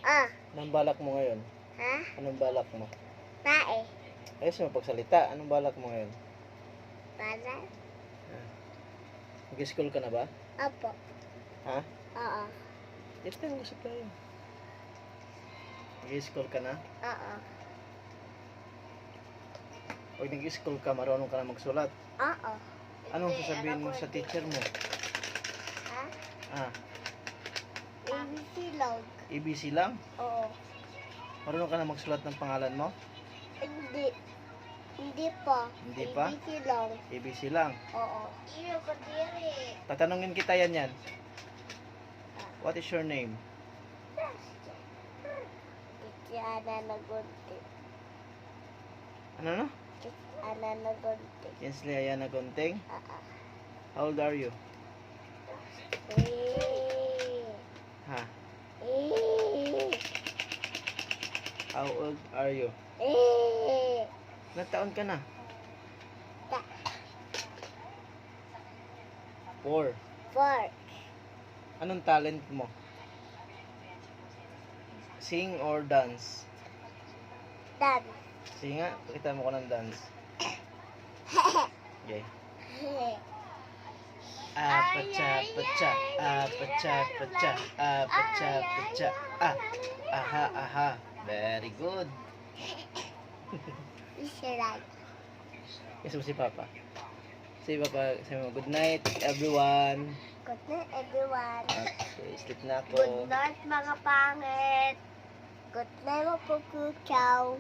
Ah. Anong balak mo ngayon? Ha? Anong balak mo? Tae. Ayos mo pagsalita. Anong balak mo ngayon? Para? Mag-school ka na ba? Opo. Ha? Oo. Dito tayo mag-usap tayo. Mag-school ka na? Oo. Pag nag-school ka, marunong ka na magsulat. Oo. Anong sasabihin mo sa teacher mo? Ha? Ah, ABC lang. ABC lang? Oo. Marunong ka na magsulat ng pangalan mo? Hindi. Hindi pa. Hindi pa? ABC lang. ABC lang. Oo. Iyo ko diri. Tatanungin kita yan. What is your name? Kiki Ana Nagunti. Ano no? Kiki Ana Nagunti. Kinsley Ayana Gonting. Oo. How old are you? Ha? How old are you? Ilang taon ka na? 4. 4. Anong talent mo? Sing or dance? Dan. Sige nga, pakita mo ko ng dance. Okay. Apacha, pacha, apacha, pacha, apacha, pacha, ah, aha, aha. Very good. Isirag. Gusto mo si Papa? Si Papa, sabi mo, good night, everyone. Good night, everyone. Okay, sleep na ako. Good night, mga pangit. Good night, mga pupuchaw.